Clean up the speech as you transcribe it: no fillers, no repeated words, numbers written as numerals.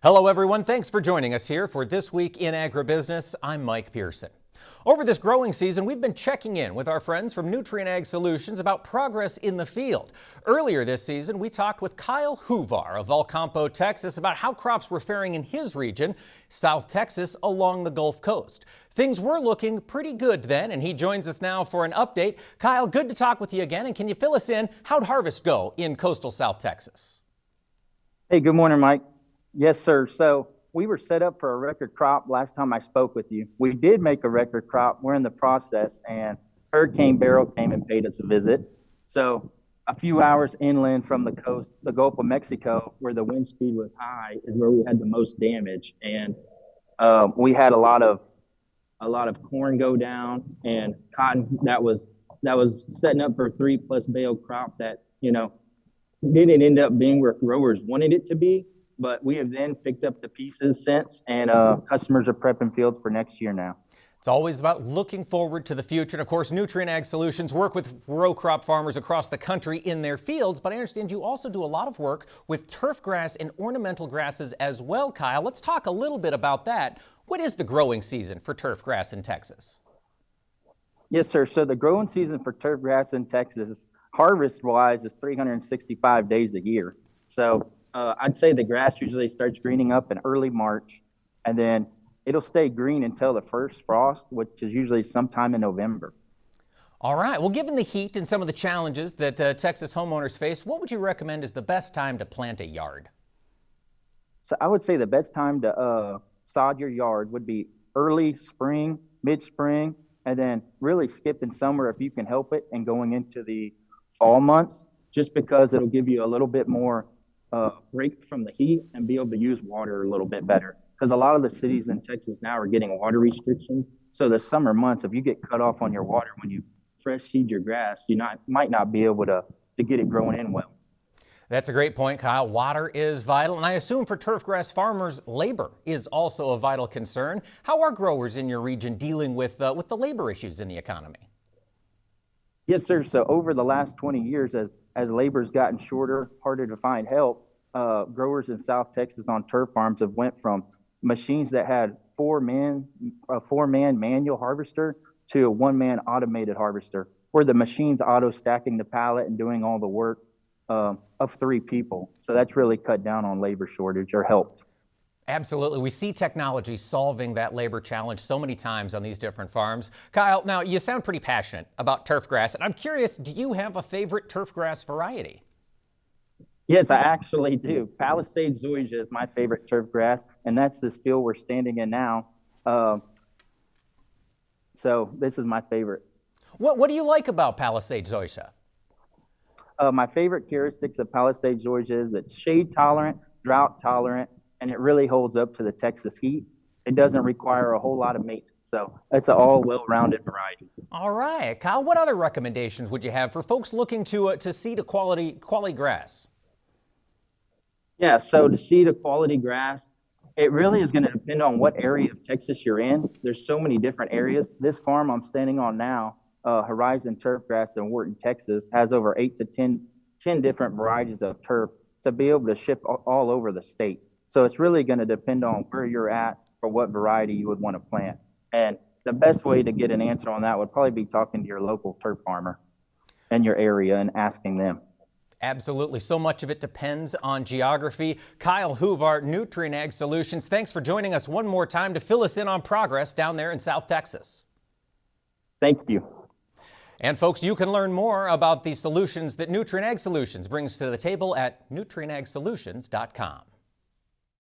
Hello everyone, thanks for joining us here for This Week in Agribusiness. I'm Mike Pearson. Over this growing season, we've been checking in with our friends from NUTRIEN Ag Solutions about progress in the field. Earlier this season, we talked with Kyle HUVAR of Valcampo, Texas, about how crops were faring in his region, South Texas, along the Gulf Coast. Things were looking pretty good then, and he joins us now for an update. Kyle, good to talk with you again, and can you fill us in? How'd harvest go in coastal South Texas? Hey, good morning, Mike. Yes, sir. So we were set up for a record crop last time I spoke with you. We did make a record crop. We're in the process, and Hurricane Beryl came and paid us a visit. So a few hours inland from the coast, the Gulf of Mexico, where the wind speed was high, is where we had the most damage. And we had a lot of corn go down and cotton that was setting up for a 3+ bale crop that, didn't end up being where growers wanted it to be. But we have then picked up the pieces since, and customers are prepping fields for next year now. It's always about looking forward to the future. And of course, NUTRIEN Ag Solutions work with row crop farmers across the country in their fields. But I understand you also do a lot of work with turf grass and ornamental grasses as well, Kyle. Let's talk a little bit about that. What is the growing season for turf grass in Texas? Yes, sir. So the growing season for turf grass in Texas, harvest-wise, is 365 days a year. So I'd say the grass usually starts greening up in early March, and then it'll stay green until the first frost, which is usually sometime in November. All right. Well, given the heat and some of the challenges that Texas homeowners face, what would you recommend is the best time to plant a yard? So I would say the best time to sod your yard would be early spring, mid-spring, and then really skipping summer if you can help it and going into the fall months, just because it'll give you a little bit more break from the heat and be able to use water a little bit better, because a lot of the cities in Texas now are getting water restrictions. So the summer months, if you get cut off on your water when you fresh seed your grass, you might not be able to get it growing in well. That's a great point, Kyle. Water is vital, and I assume for turf grass farmers, labor is also a vital concern. How are growers in your region dealing with the labor issues in the economy? Yes, sir. So over the last 20 years, as labor's gotten shorter, harder to find help, growers in South Texas on turf farms have went from machines that had a four-man manual harvester to a one-man automated harvester, where the machine's auto-stacking the pallet and doing all the work of 3 people. So that's really cut down on labor shortage, or helped. Absolutely. We see technology solving that labor challenge so many times on these different farms. Kyle, now you sound pretty passionate about turf grass, and I'm curious, do you have a favorite turf grass variety? Yes, I actually do. Palisade zoysia is my favorite turf grass, and that's this field we're standing in now. So this is my favorite. What do you like about Palisade zoysia? My favorite characteristics of Palisade zoysia is that it's shade tolerant, drought tolerant, and it really holds up to the Texas heat. It doesn't require a whole lot of maintenance. So it's an all well-rounded variety. All right, Kyle, what other recommendations would you have for folks looking to seed a quality grass? Yeah, so to seed a quality grass, it really is going to depend on what area of Texas you're in. There's so many different areas. This farm I'm standing on now, Horizon Turf Grass in Wharton, Texas, has over 8 to 10 different varieties of turf to be able to ship all over the state. So it's really going to depend on where you're at for what variety you would want to plant. And the best way to get an answer on that would probably be talking to your local turf farmer in your area and asking them. Absolutely. So much of it depends on geography. Kyle HUVAR, NUTRIEN Ag Solutions, thanks for joining us one more time to fill us in on progress down there in South Texas. Thank you. And folks, you can learn more about the solutions that NUTRIEN Ag Solutions brings to the table at nutrienagsolutions.com.